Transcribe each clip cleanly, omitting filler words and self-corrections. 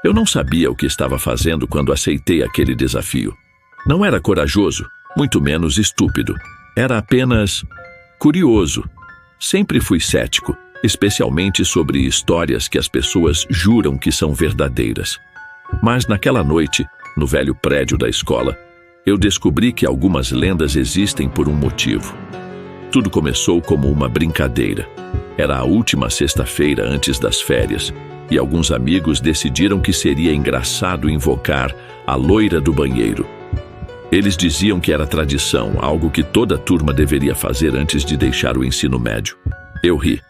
Eu não sabia o que estava fazendo quando aceitei aquele desafio. Não era corajoso, muito menos estúpido. Era apenas curioso. Sempre fui cético, especialmente sobre histórias que as pessoas juram que são verdadeiras. Mas naquela noite, no velho prédio da escola, eu descobri que algumas lendas existem por um motivo. Tudo começou como uma brincadeira. Era a última sexta-feira antes das férias, e alguns amigos decidiram que seria engraçado invocar a loira do banheiro. Eles diziam que era tradição, algo que toda a turma deveria fazer antes de deixar o ensino médio. Eu ri.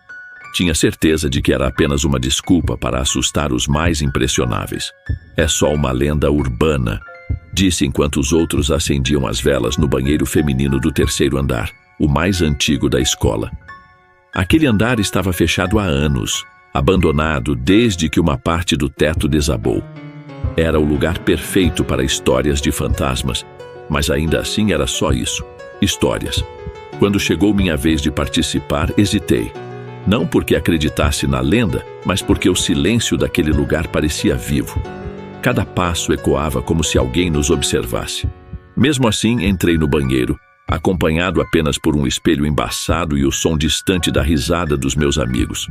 Tinha certeza de que era apenas uma desculpa para assustar os mais impressionáveis. É só uma lenda urbana, disse enquanto os outros acendiam as velas no banheiro feminino do terceiro andar, o mais antigo da escola. Aquele andar estava fechado há anos, abandonado desde que uma parte do teto desabou. Era o lugar perfeito para histórias de fantasmas, mas ainda assim era só isso, histórias. Quando chegou minha vez de participar, hesitei. Não porque acreditasse na lenda, mas porque o silêncio daquele lugar parecia vivo. Cada passo ecoava como se alguém nos observasse. Mesmo assim, entrei no banheiro, acompanhado apenas por um espelho embaçado e o som distante da risada dos meus amigos.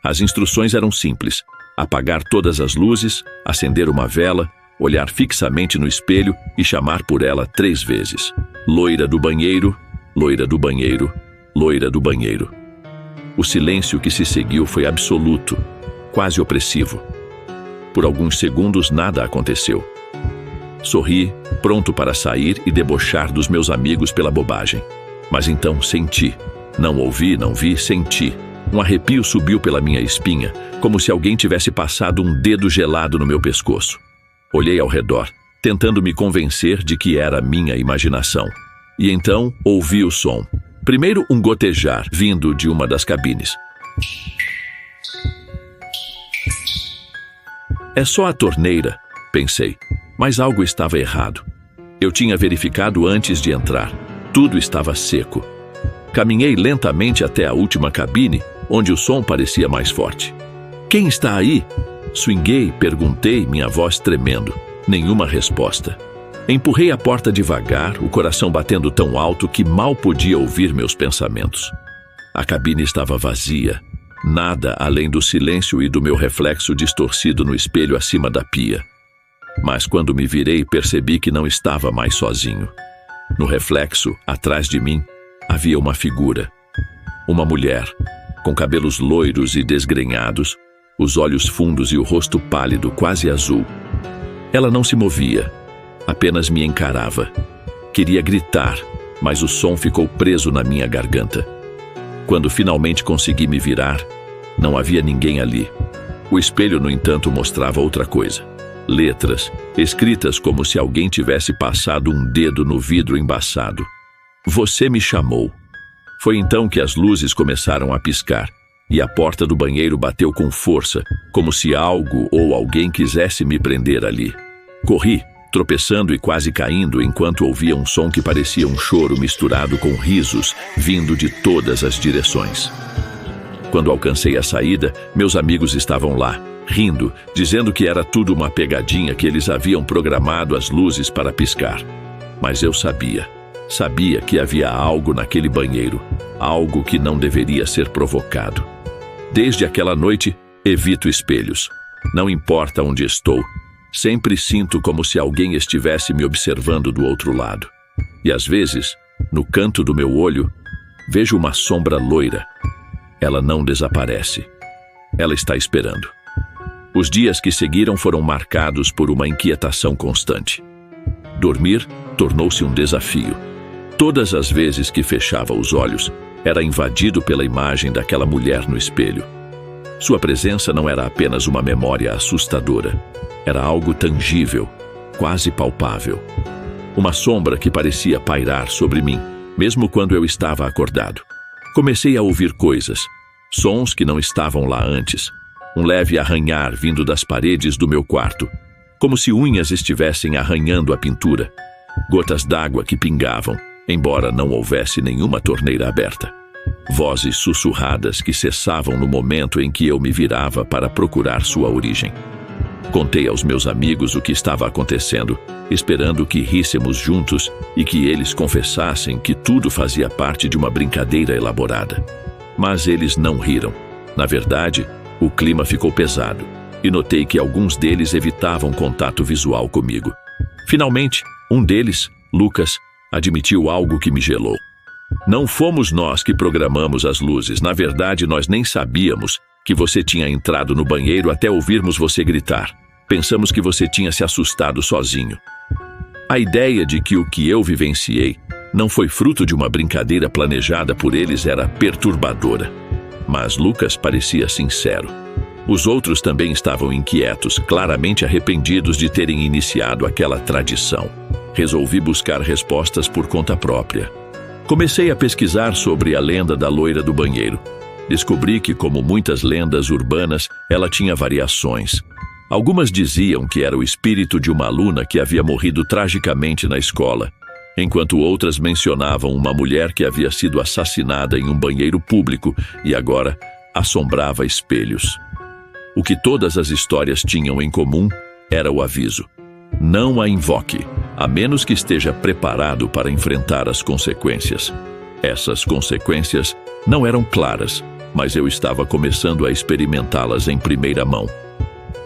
As instruções eram simples: apagar todas as luzes, acender uma vela, olhar fixamente no espelho e chamar por ela 3 vezes. Loira do banheiro, loira do banheiro, loira do banheiro. O silêncio que se seguiu foi absoluto, quase opressivo. Por alguns segundos nada aconteceu. Sorri, pronto para sair e debochar dos meus amigos pela bobagem. Mas então senti. Não ouvi, não vi, senti. Um arrepio subiu pela minha espinha, como se alguém tivesse passado um dedo gelado no meu pescoço. Olhei ao redor, tentando me convencer de que era minha imaginação. E então ouvi o som. Primeiro um gotejar vindo de uma das cabines. É só a torneira, pensei, mas algo estava errado. Eu tinha verificado antes de entrar. Tudo estava seco. Caminhei lentamente até a última cabine, onde o som parecia mais forte. Quem está aí? Swinguei, perguntei, minha voz tremendo. Nenhuma resposta. Empurrei a porta devagar, o coração batendo tão alto que mal podia ouvir meus pensamentos. A cabine estava vazia. Nada além do silêncio e do meu reflexo distorcido no espelho acima da pia. Mas quando me virei, percebi que não estava mais sozinho. No reflexo, atrás de mim, havia uma figura. Uma mulher, com cabelos loiros e desgrenhados, os olhos fundos e o rosto pálido, quase azul. Ela não se movia, apenas me encarava. Queria gritar, mas o som ficou preso na minha garganta. Quando finalmente consegui me virar, não havia ninguém ali. O espelho, no entanto, mostrava outra coisa. Letras, escritas como se alguém tivesse passado um dedo no vidro embaçado. Você me chamou. Foi então que as luzes começaram a piscar, e a porta do banheiro bateu com força, como se algo ou alguém quisesse me prender ali. Corri, tropeçando e quase caindo enquanto ouvia um som que parecia um choro misturado com risos, vindo de todas as direções. Quando alcancei a saída, meus amigos estavam lá, rindo, dizendo que era tudo uma pegadinha, que eles haviam programado as luzes para piscar. Mas eu sabia que havia algo naquele banheiro, algo que não deveria ser provocado. Desde aquela noite, evito espelhos. Não importa onde estou, sempre sinto como se alguém estivesse me observando do outro lado. E às vezes, no canto do meu olho, vejo uma sombra loira. Ela não desaparece. Ela está esperando. Os dias que seguiram foram marcados por uma inquietação constante. Dormir tornou-se um desafio. Todas as vezes que fechava os olhos, era invadido pela imagem daquela mulher no espelho. Sua presença não era apenas uma memória assustadora. Era algo tangível, quase palpável. Uma sombra que parecia pairar sobre mim, mesmo quando eu estava acordado. Comecei a ouvir coisas, sons que não estavam lá antes. Um leve arranhar vindo das paredes do meu quarto, como se unhas estivessem arranhando a pintura. Gotas d'água que pingavam, embora não houvesse nenhuma torneira aberta. Vozes sussurradas que cessavam no momento em que eu me virava para procurar sua origem. Contei aos meus amigos o que estava acontecendo, esperando que ríssemos juntos e que eles confessassem que tudo fazia parte de uma brincadeira elaborada. Mas eles não riram. Na verdade, o clima ficou pesado, e notei que alguns deles evitavam contato visual comigo. Finalmente, um deles, Lucas, admitiu algo que me gelou. Não fomos nós que programamos as luzes. Na verdade, nós nem sabíamos que você tinha entrado no banheiro até ouvirmos você gritar. Pensamos que você tinha se assustado sozinho. A ideia de que o que eu vivenciei não foi fruto de uma brincadeira planejada por eles era perturbadora. Mas Lucas parecia sincero. Os outros também estavam inquietos, claramente arrependidos de terem iniciado aquela tradição. Resolvi buscar respostas por conta própria. Comecei a pesquisar sobre a lenda da loira do banheiro. Descobri que, como muitas lendas urbanas, ela tinha variações. Algumas diziam que era o espírito de uma aluna que havia morrido tragicamente na escola, enquanto outras mencionavam uma mulher que havia sido assassinada em um banheiro público e agora assombrava espelhos. O que todas as histórias tinham em comum era o aviso: não a invoque, a menos que esteja preparado para enfrentar as consequências. Essas consequências não eram claras, mas eu estava começando a experimentá-las em primeira mão.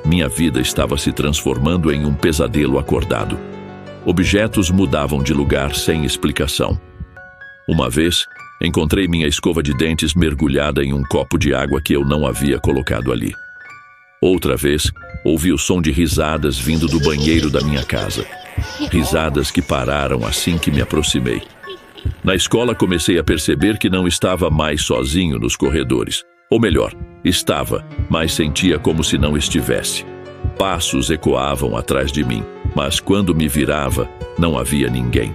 Minha vida estava se transformando em um pesadelo acordado. Objetos mudavam de lugar sem explicação. Uma vez, encontrei minha escova de dentes mergulhada em um copo de água que eu não havia colocado ali. Outra vez, ouvi o som de risadas vindo do banheiro da minha casa. Risadas que pararam assim que me aproximei. Na escola, comecei a perceber que não estava mais sozinho nos corredores. Ou melhor, estava, mas sentia como se não estivesse. Passos ecoavam atrás de mim, mas quando me virava, não havia ninguém.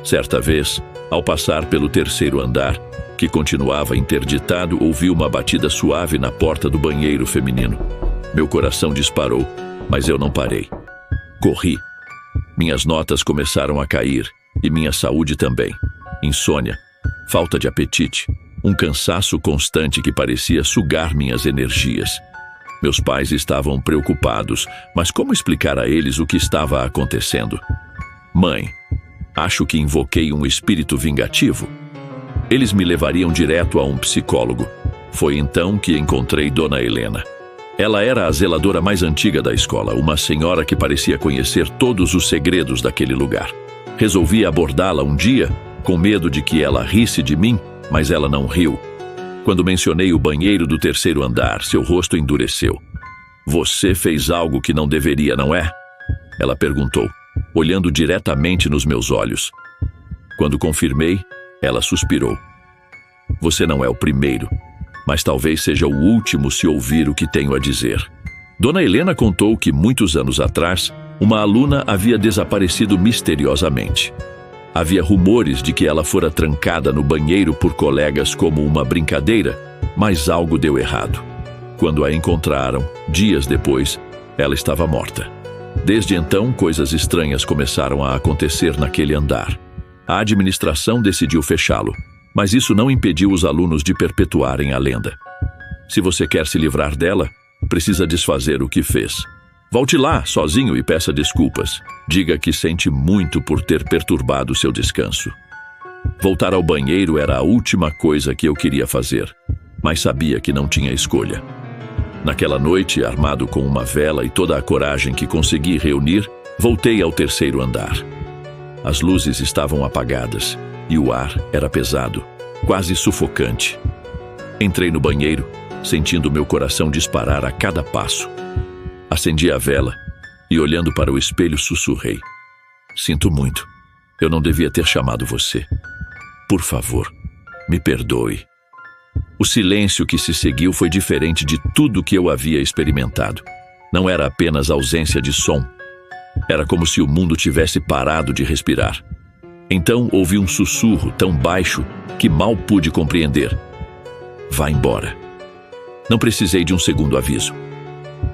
Certa vez, ao passar pelo terceiro andar, que continuava interditado, ouvi uma batida suave na porta do banheiro feminino. Meu coração disparou, mas eu não parei. Corri. Minhas notas começaram a cair, e minha saúde também. Insônia, falta de apetite, um cansaço constante que parecia sugar minhas energias. Meus pais estavam preocupados, mas como explicar a eles o que estava acontecendo? Mãe, acho que invoquei um espírito vingativo. Eles me levariam direto a um psicólogo. Foi então que encontrei Dona Helena. Ela era a zeladora mais antiga da escola, uma senhora que parecia conhecer todos os segredos daquele lugar. Resolvi abordá-la um dia, com medo de que ela risse de mim, mas ela não riu. Quando mencionei o banheiro do terceiro andar, seu rosto endureceu. Você fez algo que não deveria, não é? Ela perguntou, olhando diretamente nos meus olhos. Quando confirmei, ela suspirou. Você não é o primeiro, mas talvez seja o último se ouvir o que tenho a dizer. Dona Helena contou que muitos anos atrás, uma aluna havia desaparecido misteriosamente. Havia rumores de que ela fora trancada no banheiro por colegas como uma brincadeira, mas algo deu errado. Quando a encontraram, dias depois, ela estava morta. Desde então, coisas estranhas começaram a acontecer naquele andar. A administração decidiu fechá-lo, mas isso não impediu os alunos de perpetuarem a lenda. Se você quer se livrar dela, precisa desfazer o que fez. Volte lá, sozinho, e peça desculpas. Diga que sente muito por ter perturbado seu descanso. Voltar ao banheiro era a última coisa que eu queria fazer, mas sabia que não tinha escolha. Naquela noite, armado com uma vela e toda a coragem que consegui reunir, voltei ao terceiro andar. As luzes estavam apagadas e o ar era pesado, quase sufocante. Entrei no banheiro, sentindo meu coração disparar a cada passo. Acendi a vela e, olhando para o espelho, sussurrei. Sinto muito. Eu não devia ter chamado você. Por favor, me perdoe. O silêncio que se seguiu foi diferente de tudo que eu havia experimentado. Não era apenas ausência de som. Era como se o mundo tivesse parado de respirar. Então ouvi um sussurro tão baixo que mal pude compreender. Vá embora. Não precisei de um segundo aviso.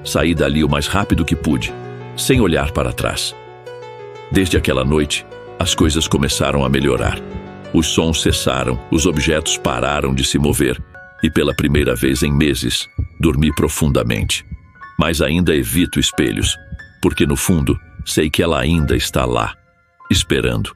Saí dali o mais rápido que pude, sem olhar para trás. Desde aquela noite, as coisas começaram a melhorar. Os sons cessaram, os objetos pararam de se mover, e pela primeira vez em meses, dormi profundamente. mas ainda evito espelhos, porque no fundo sei que ela ainda está lá, esperando.